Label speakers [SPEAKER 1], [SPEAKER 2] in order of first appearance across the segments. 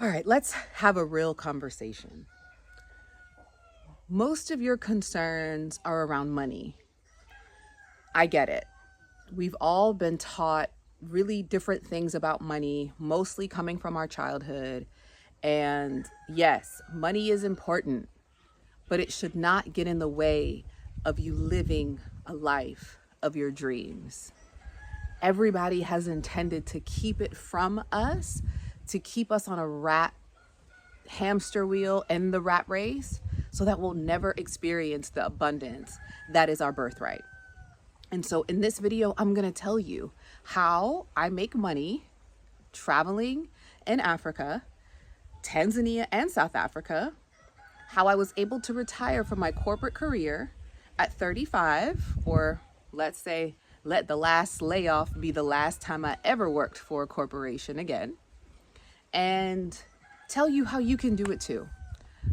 [SPEAKER 1] All right, let's have a real conversation. Most of your concerns are around money. I get it. We've all been taught really different things about money, mostly coming from our childhood. And yes, money is important, but it should not get in the way of you living a life of your dreams. Everybody has intended to keep it from us, to keep us on a hamster wheel in the rat race, so that we'll never experience the abundance that is our birthright. And so in this video, I'm going to tell you how I make money traveling in Africa, Tanzania, and South Africa, how I was able to retire from my corporate career at 35, or let's say, let the last layoff be the last time I ever worked for a corporation again, and tell you how you can do it too.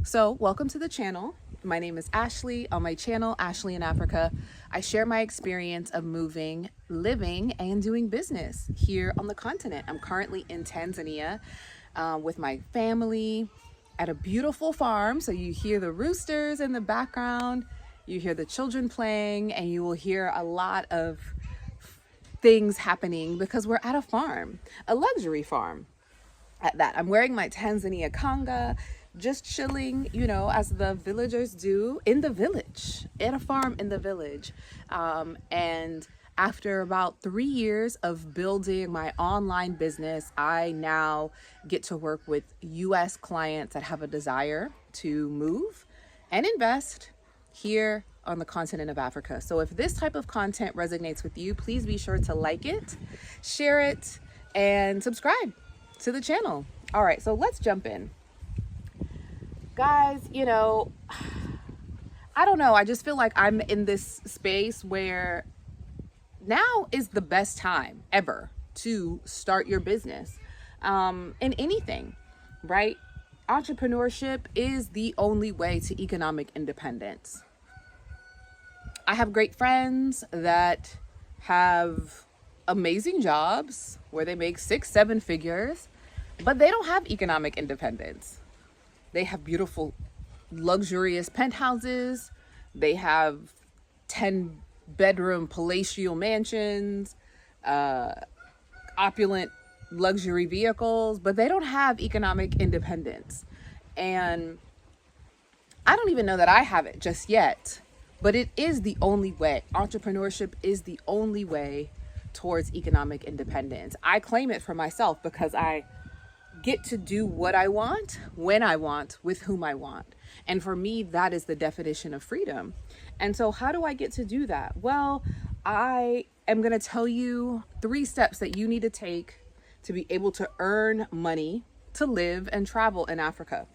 [SPEAKER 1] So welcome to the channel. My name is Ashley. On my channel, Ashley in Africa, I share my experience of moving, living, and doing business here on the continent. I'm currently in Tanzania with my family at a beautiful farm. So you hear the roosters in the background, you hear the children playing, and you will hear a lot of things happening because we're at a farm, a luxury farm at that. I'm wearing my Tanzania kanga, just chilling, as the villagers do in the village, at a farm in the village. And after about 3 years of building my online business, I now get to work with US clients that have a desire to move and invest here on the continent of Africa. So if this type of content resonates with you, please be sure to like it, share it, and subscribe to the channel. All right, so let's jump in. Guys, I don't know. I just feel like I'm in this space where now is the best time ever to start your business in anything, right? Entrepreneurship is the only way to economic independence. I have great friends that have amazing jobs where they make 6-7 figures, but they don't have economic independence. They have beautiful, luxurious penthouses. They have 10-bedroom palatial mansions, opulent luxury vehicles, but they don't have economic independence. And I don't even know that I have it just yet, but it is the only way. Entrepreneurship is the only way towards economic independence. I claim it for myself because I get to do what I want, when I want, with whom I want. And for me, that is the definition of freedom. And so how do I get to do that? Well, I am going to tell you 3 steps that you need to take to be able to earn money to live and travel in Africa.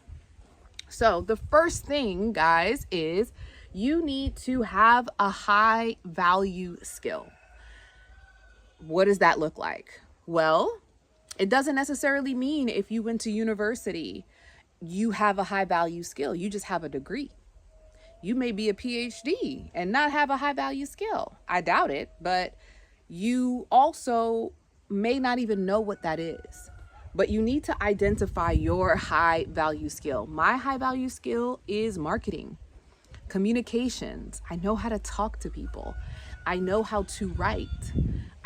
[SPEAKER 1] So the first thing, guys, is you need to have a high value skill. What does that look like? Well, it doesn't necessarily mean if you went to university, you have a high value skill. You just have a degree. You may be a PhD and not have a high value skill. I doubt it, but you also may not even know what that is. But you need to identify your high value skill. My high value skill is marketing, communications. I know how to talk to people. I know how to write.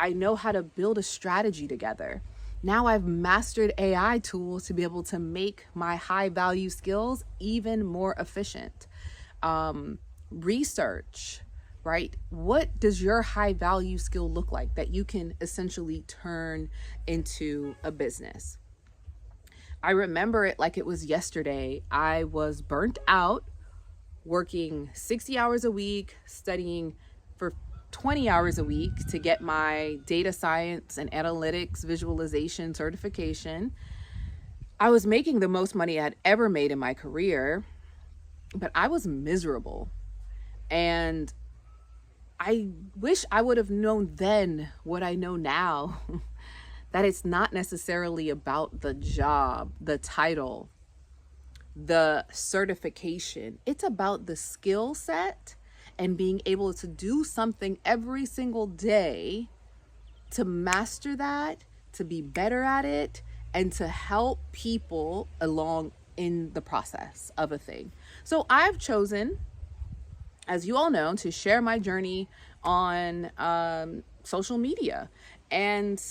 [SPEAKER 1] I know how to build a strategy together. Now I've mastered AI tools to be able to make my high value skills even more efficient. Research, right? What does your high value skill look like that you can essentially turn into a business? I remember it like it was yesterday. I was burnt out, working 60 hours a week, studying for 20 hours a week to get my data science and analytics visualization certification. I was making the most money I'd ever made in my career, but I was miserable. And I wish I would have known then what I know now, that it's not necessarily about the job, the title, the certification. It's about the skill set and being able to do something every single day to master that, to be better at it, and to help people along in the process of a thing. So I've chosen, as you all know, to share my journey on social media. And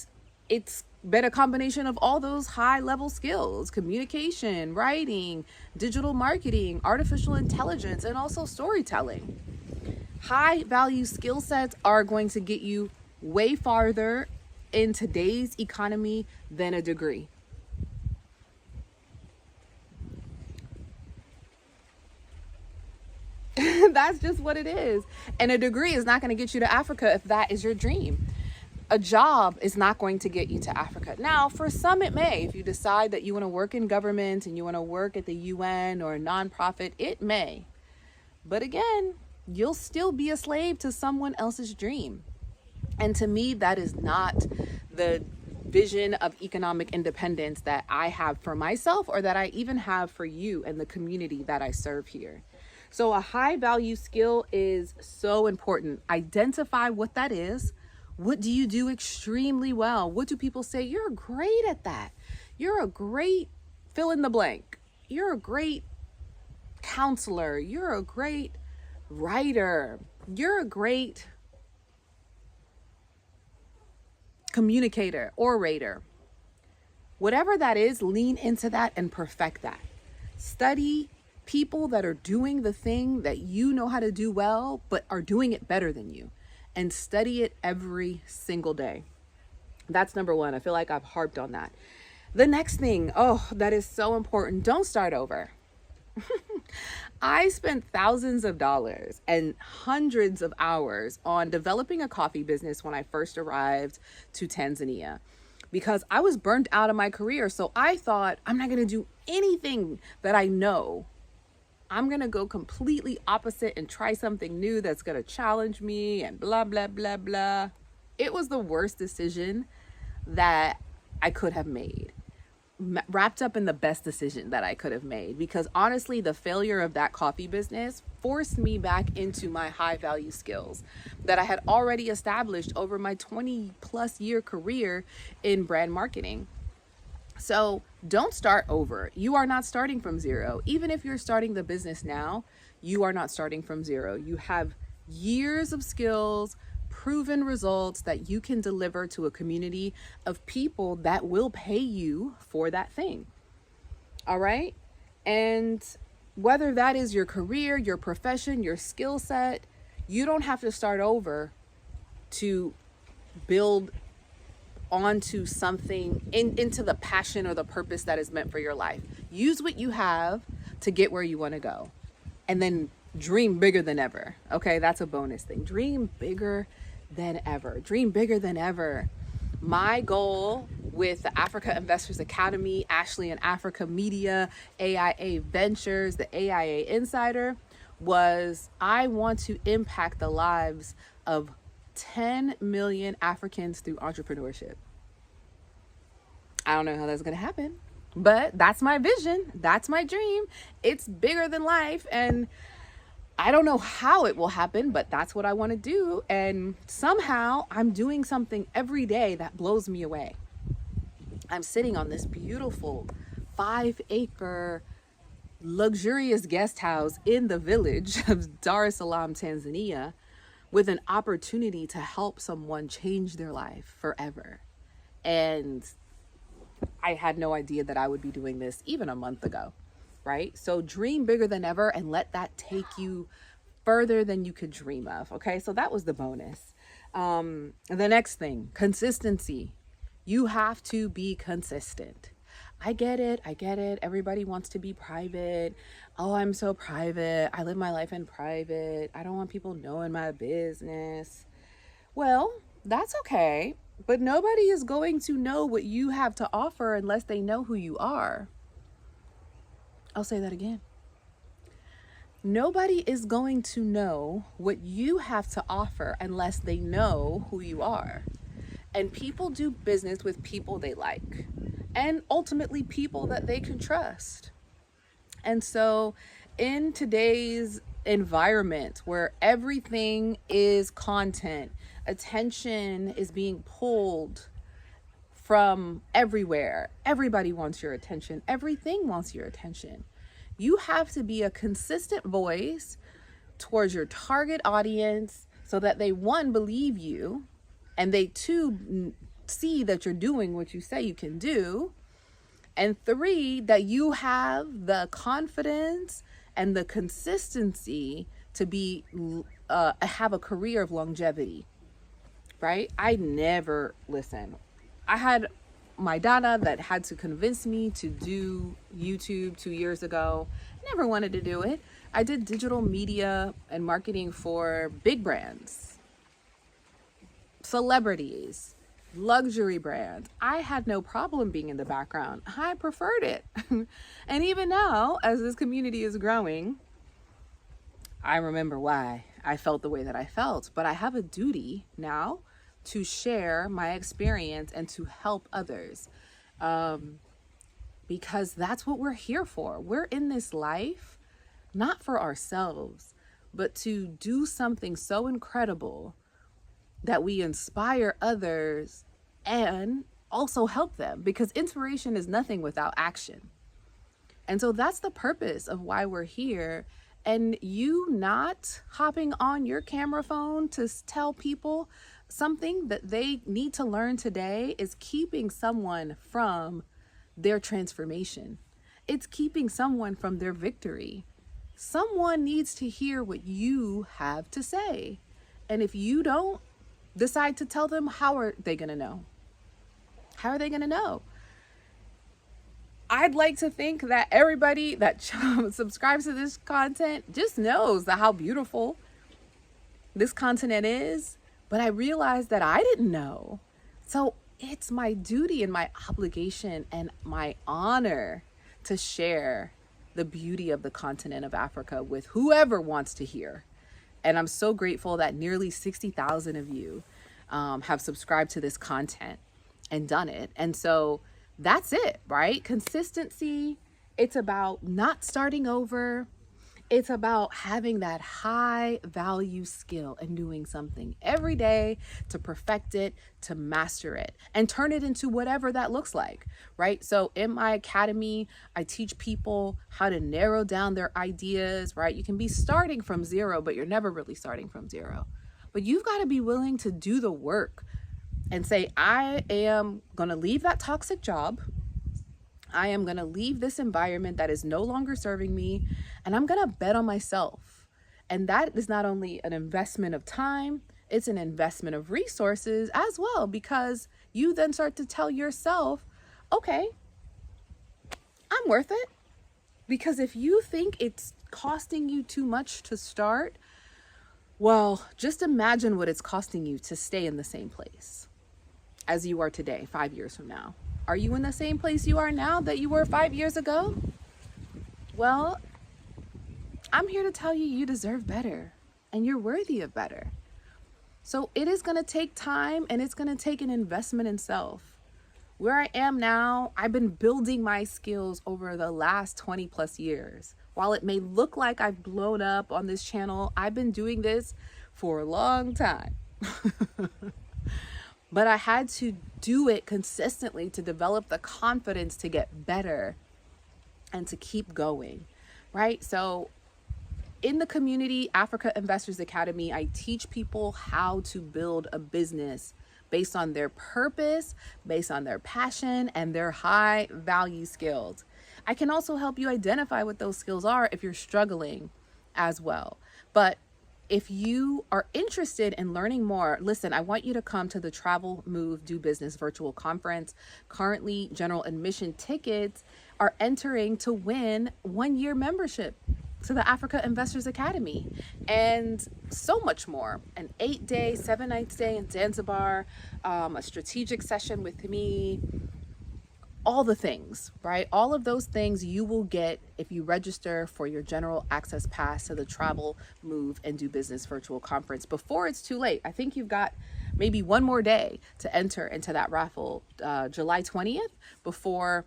[SPEAKER 1] it's been a combination of all those high level skills: communication, writing, digital marketing, artificial intelligence, and also storytelling. High value skill sets are going to get you way farther in today's economy than a degree. That's just what it is. And a degree is not going to get you to Africa if that is your dream. A job is not going to get you to Africa. Now, for some, it may. If you decide that you want to work in government and you want to work at the UN or a nonprofit, it may. But again, you'll still be a slave to someone else's dream. And to me, that is not the vision of economic independence that I have for myself, or that I even have for you and the community that I serve here. So a high value skill is so important. Identify what that is. What do you do extremely well? What do people say? You're great at that. You're a great fill in the blank. You're a great counselor. You're a great writer. You're a great communicator, orator. Whatever that is, lean into that and perfect that. Study people that are doing the thing that you know how to do well, but are doing it better than you, and study it every single day. That's number one. I feel like I've harped on that. The next thing, that is so important. Don't start over. I spent thousands of dollars and hundreds of hours on developing a coffee business when I first arrived to Tanzania, because I was burnt out of my career. So I thought, I'm not going to do anything that I know. I'm going to go completely opposite and try something new that's going to challenge me and blah, blah, blah, blah. It was the worst decision that I could have made, wrapped up in the best decision that I could have made, because honestly, the failure of that coffee business forced me back into my high value skills that I had already established over my 20 plus year career in brand marketing. So don't start over. You are not starting from zero. Even if you're starting the business now, you are not starting from zero. You have years of skills, proven results that you can deliver to a community of people that will pay you for that thing. All right. And whether that is your career, your profession, your skill set, you don't have to start over to build onto something into the passion or the purpose that is meant for your life. Use what you have to get where you want to go, and then dream bigger than ever. Okay, that's a bonus thing. Dream bigger than ever. Dream bigger than ever. My goal with the Africa Investors Academy, Ashley and Africa Media, AIA Ventures, the AIA Insider, was I want to impact the lives of 10 million Africans through entrepreneurship. I don't know how that's going to happen, but that's my vision. That's my dream. It's bigger than life, and I don't know how it will happen, but that's what I want to do. And somehow I'm doing something every day that blows me away. I'm sitting on this beautiful 5-acre luxurious guest house in the village of Dar Es Salaam, Tanzania, with an opportunity to help someone change their life forever. And I had no idea that I would be doing this even a month ago, right? So dream bigger than ever and let that take you further than you could dream of. Okay, so that was the bonus. The next thing, consistency. You have to be consistent. I get it. Everybody wants to be private. Oh, I'm so private. I live my life in private. I don't want people knowing my business. Well, that's okay. But nobody is going to know what you have to offer unless they know who you are. I'll say that again. Nobody is going to know what you have to offer unless they know who you are. And people do business with people they like, and ultimately people that they can trust. And so in today's environment where everything is content, attention is being pulled from everywhere. Everybody wants your attention. Everything wants your attention. You have to be a consistent voice towards your target audience so that they, one, believe you, and they, two, see that you're doing what you say you can do, and three, that you have the confidence and the consistency to be have a career of longevity, right? I had my dada that had to convince me to do YouTube 2 years ago. Never wanted to do it. I did digital media and marketing for big brands, celebrities, luxury brands. I had no problem being in the background. I preferred it. And even now, as this community is growing, I remember why I felt the way that I felt. But I have a duty now to share my experience and to help others, because that's what we're here for. We're in this life not for ourselves, but to do something so incredible that we inspire others and also help them, because inspiration is nothing without action. And so that's the purpose of why we're here. And you not hopping on your camera phone to tell people something that they need to learn today is keeping someone from their transformation. It's keeping someone from their victory. Someone needs to hear what you have to say. And if you don't decide to tell them, how are they going to know? How are they going to know? I'd like to think that everybody that subscribes to this content just knows that how beautiful this content is. But I realized that I didn't know. So it's my duty and my obligation and my honor to share the beauty of the continent of Africa with whoever wants to hear. And I'm so grateful that nearly 60,000 of you have subscribed to this content and done it. And so that's it, right? Consistency. It's about not starting over. It's about having that high value skill and doing something every day to perfect it, to master it, and turn it into whatever that looks like, right? So in my academy, I teach people how to narrow down their ideas, right? You can be starting from zero, but you're never really starting from zero. But you've got to be willing to do the work and say, I am going to leave that toxic job. I am going to leave this environment that is no longer serving me, and I'm going to bet on myself. And that is not only an investment of time, it's an investment of resources as well, because you then start to tell yourself, okay, I'm worth it. Because if you think it's costing you too much to start, well, just imagine what it's costing you to stay in the same place as you are today, 5 years from now. Are you in the same place you are now that you were 5 years ago? Well, I'm here to tell you, you deserve better and you're worthy of better. So it is going to take time, and it's going to take an investment in self. Where I am now, I've been building my skills over the last 20 plus years. While it may look like I've blown up on this channel, I've been doing this for a long time. But I had to do it consistently to develop the confidence to get better and to keep going, right? So in the community, Africa Investors Academy, I teach people how to build a business based on their purpose, based on their passion, and their high value skills. I can also help you identify what those skills are if you're struggling as well. But if you are interested in learning more, listen, I want you to come to the Travel, Move, Do Business virtual conference. Currently, general admission tickets are entering to win 1-year membership to the Africa Investors Academy, and so much more. An 8-day, 7-night stay in Zanzibar, a strategic session with me, all the things, right? All of those things you will get if you register for your general access pass to the Travel, Move, and Do Business virtual conference before it's too late. I think you've got maybe one more day to enter into that raffle, July 20th, before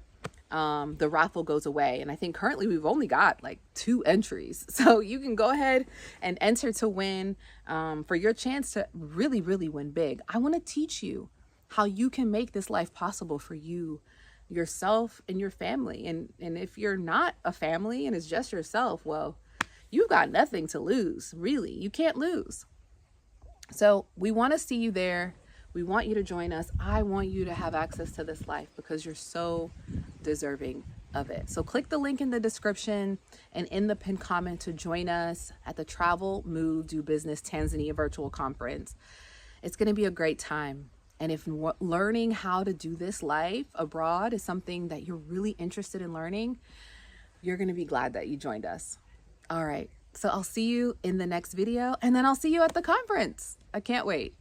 [SPEAKER 1] the raffle goes away. And I think currently we've only got like 2 entries. So you can go ahead and enter to win for your chance to really, really win big. I want to teach you how you can make this life possible for you, yourself, and your family. And if you're not a family and it's just yourself, well, you've got nothing to lose, really. You can't lose. So we want to see you there. We want you to join us. I want you to have access to this life because you're so deserving of it. So click the link in the description and in the pinned comment to join us at the Travel, Move, Do Business Tanzania virtual conference. It's going to be a great time. And if learning how to do this life abroad is something that you're really interested in learning, you're going to be glad that you joined us. All right. So I'll see you in the next video, and then I'll see you at the conference. I can't wait.